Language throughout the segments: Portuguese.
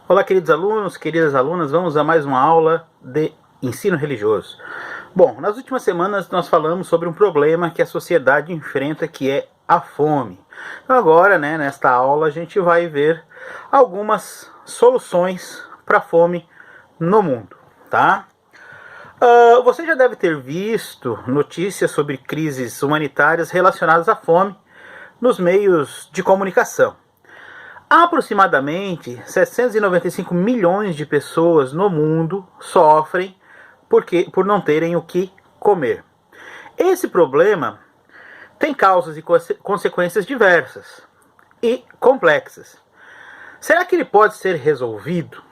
Olá, queridos alunos, queridas alunas, vamos a mais uma aula de ensino religioso. Bom, nas últimas semanas nós falamos sobre um problema que a sociedade enfrenta, que é a fome. Então agora, nesta aula, a gente vai ver algumas soluções para a fome no mundo, tá? Você já deve ter visto notícias sobre crises humanitárias relacionadas à fome nos meios de comunicação. Aproximadamente 795 milhões de pessoas no mundo sofrem por não terem o que comer. Esse problema tem causas e consequências diversas e complexas. Será que ele pode ser resolvido?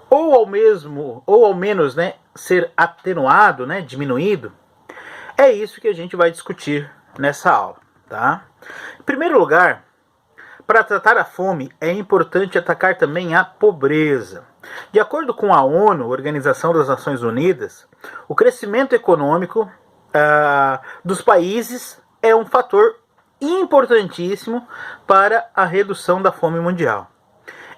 Ou ao menos ser atenuado, diminuído? É isso que a gente vai discutir nessa aula, tá? Em primeiro lugar, para tratar a fome, é importante atacar também a pobreza. De acordo com a ONU, Organização das Nações Unidas, o crescimento econômico dos países é um fator importantíssimo para a redução da fome mundial.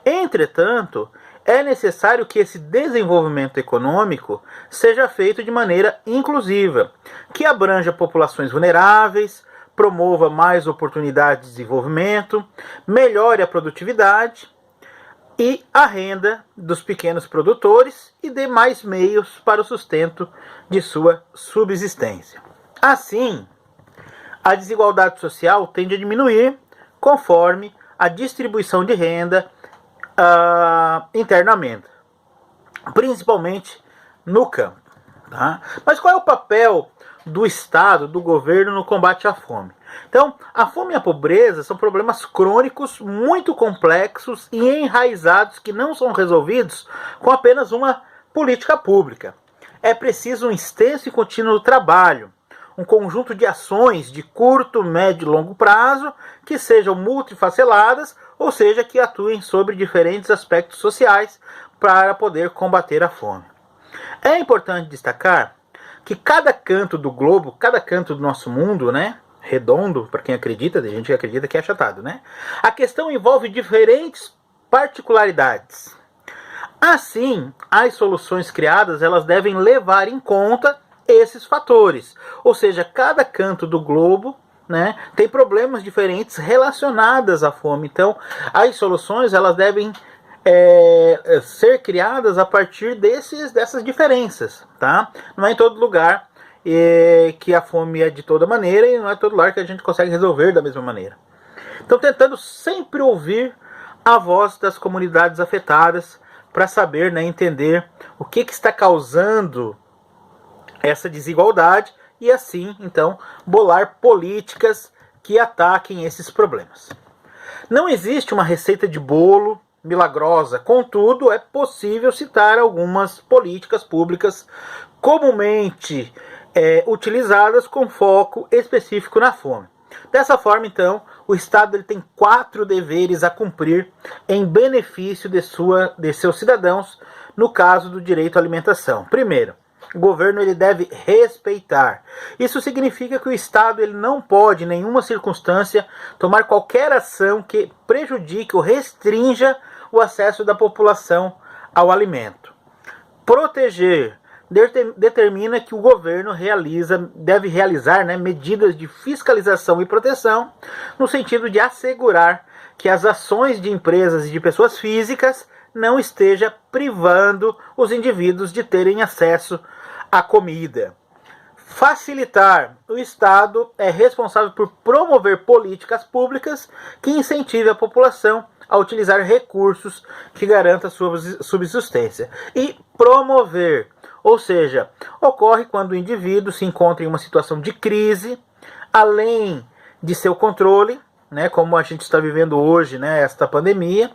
Entretanto, é necessário que esse desenvolvimento econômico seja feito de maneira inclusiva, que abranja populações vulneráveis, promova mais oportunidades de desenvolvimento, melhore a produtividade e a renda dos pequenos produtores e dê mais meios para o sustento de sua subsistência. Assim, a desigualdade social tende a diminuir conforme a distribuição de renda internamente, principalmente no campo. Tá? Mas qual é o papel do Estado, do governo no combate à fome? Então, a fome e a pobreza são problemas crônicos, muito complexos e enraizados que não são resolvidos com apenas uma política pública. É preciso um extenso e contínuo trabalho, um conjunto de ações de curto, médio e longo prazo que sejam multifaceladas, ou seja, que atuem sobre diferentes aspectos sociais para poder combater a fome. É importante destacar que cada canto do globo, cada canto do nosso mundo, redondo, para quem acredita, tem gente que acredita que é achatado, a questão envolve diferentes particularidades. Assim, as soluções criadas, elas devem levar em conta esses fatores. Ou seja, cada canto do globo tem problemas diferentes relacionados à fome. Então, as soluções, elas devem ser criadas a partir dessas diferenças, tá? Não é em todo lugar que a fome é de toda maneira e não é todo lugar que a gente consegue resolver da mesma maneira. Então, tentando sempre ouvir a voz das comunidades afetadas para saber, entender o que está causando essa desigualdade e assim, então, bolar políticas que ataquem esses problemas. Não existe uma receita de bolo milagrosa, contudo, é possível citar algumas políticas públicas comumente utilizadas com foco específico na fome. Dessa forma, então, o Estado ele tem 4 deveres a cumprir em benefício de seus cidadãos no caso do direito à alimentação. Primeiro, o governo ele deve respeitar. Isso significa que o Estado ele não pode, em nenhuma circunstância, tomar qualquer ação que prejudique ou restrinja o acesso da população ao alimento. Proteger determina que o governo deve realizar medidas de fiscalização e proteção no sentido de assegurar que as ações de empresas e de pessoas físicas não esteja privando os indivíduos de terem acesso à comida. Facilitar. O Estado é responsável por promover políticas públicas que incentivem a população a utilizar recursos que garantam a sua subsistência. E promover, ou seja, ocorre quando o indivíduo se encontra em uma situação de crise, além de seu controle, como a gente está vivendo hoje, esta pandemia,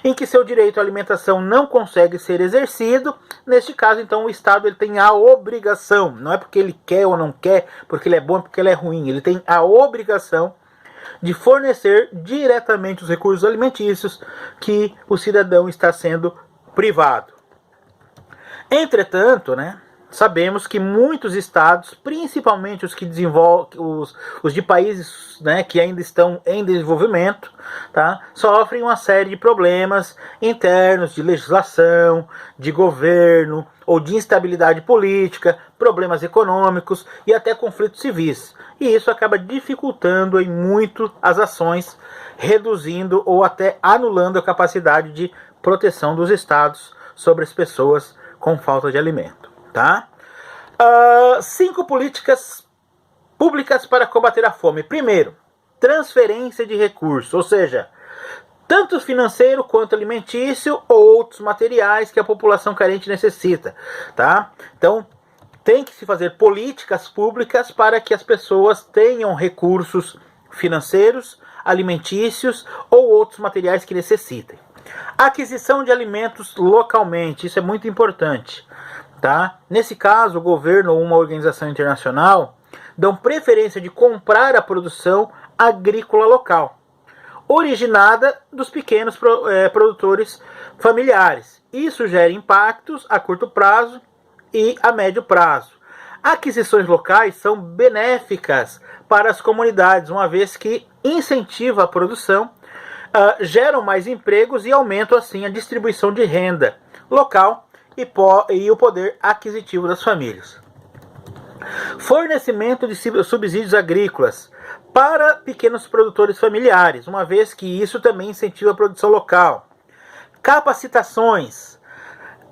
em que seu direito à alimentação não consegue ser exercido. Neste caso, então, o Estado ele tem a obrigação, não é porque ele quer ou não quer, porque ele é bom ou porque ele é ruim, ele tem a obrigação de fornecer diretamente os recursos alimentícios que o cidadão está sendo privado. Entretanto, sabemos que muitos estados, principalmente os que desenvolvem, os de países, né, que ainda estão em desenvolvimento, tá, sofrem uma série de problemas internos de legislação, de governo ou de instabilidade política, problemas econômicos e até conflitos civis. E isso acaba dificultando em muito as ações, reduzindo ou até anulando a capacidade de proteção dos estados sobre as pessoas com falta de alimento. Tá? 5 políticas públicas para combater a fome. Primeiro, transferência de recursos, ou seja, tanto financeiro quanto alimentício ou outros materiais que a população carente necessita. Tá? Então, tem que se fazer políticas públicas para que as pessoas tenham recursos financeiros, alimentícios ou outros materiais que necessitem. Aquisição de alimentos localmente, isso é muito importante. Tá? Nesse caso, o governo ou uma organização internacional dão preferência de comprar a produção agrícola local, originada dos pequenos produtores familiares. Isso gera impactos a curto prazo e a médio prazo. Aquisições locais são benéficas para as comunidades, uma vez que incentivam a produção, geram mais empregos e aumentam assim a distribuição de renda local e o poder aquisitivo das famílias. Fornecimento de subsídios agrícolas para pequenos produtores familiares, uma vez que isso também incentiva a produção local. Capacitações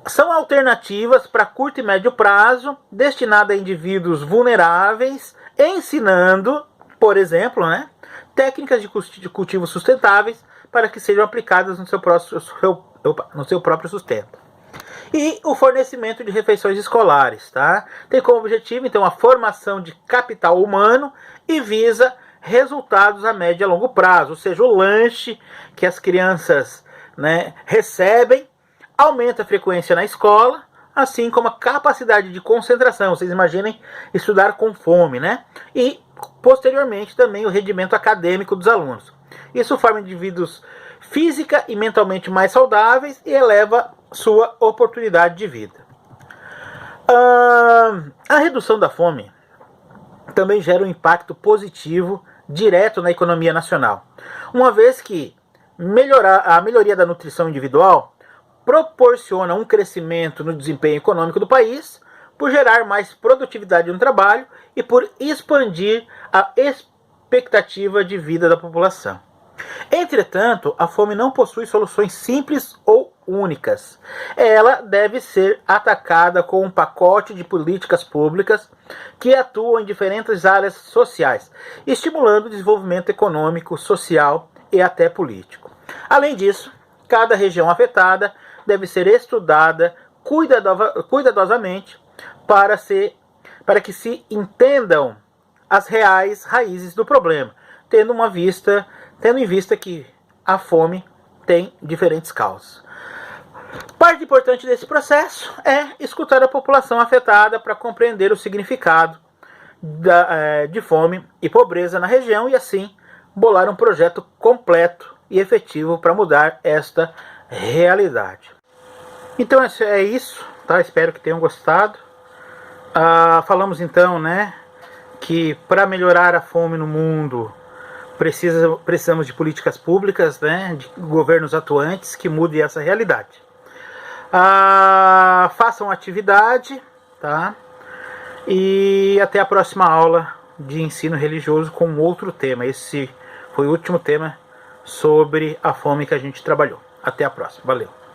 são alternativas para curto e médio prazo, destinadas a indivíduos vulneráveis, ensinando, por exemplo, né, técnicas de cultivo sustentáveis para que sejam aplicadas no seu próprio sustento. E o fornecimento de refeições escolares, tá? Tem como objetivo, então, a formação de capital humano e visa resultados a médio e a longo prazo, ou seja, o lanche que as crianças, né, recebem aumenta a frequência na escola, assim como a capacidade de concentração. Vocês imaginem estudar com fome, né? E, posteriormente, também o rendimento acadêmico dos alunos. Isso forma indivíduos física e mentalmente mais saudáveis e eleva sua oportunidade de vida. A redução da fome também gera um impacto positivo direto na economia nacional, uma vez que a melhoria da nutrição individual proporciona um crescimento no desempenho econômico do país, por gerar mais produtividade no trabalho e por expandir a expectativa de vida da população. Entretanto, a fome não possui soluções simples ou únicas. Ela deve ser atacada com um pacote de políticas públicas que atuam em diferentes áreas sociais, estimulando o desenvolvimento econômico, social e até político. Além disso, cada região afetada deve ser estudada cuidadosamente para que se entendam as reais raízes do problema, tendo em vista que a fome tem diferentes causas. Parte importante desse processo é escutar a população afetada para compreender o significado de fome e pobreza na região e assim bolar um projeto completo e efetivo para mudar esta realidade. Então é isso, tá? Espero que tenham gostado. Falamos então, né, que para melhorar a fome no mundo precisamos de políticas públicas, né, de governos atuantes que mudem essa realidade. Façam atividade, tá? E até a próxima aula de ensino religioso com outro tema. Esse foi o último tema sobre a fome que a gente trabalhou. Até a próxima. Valeu!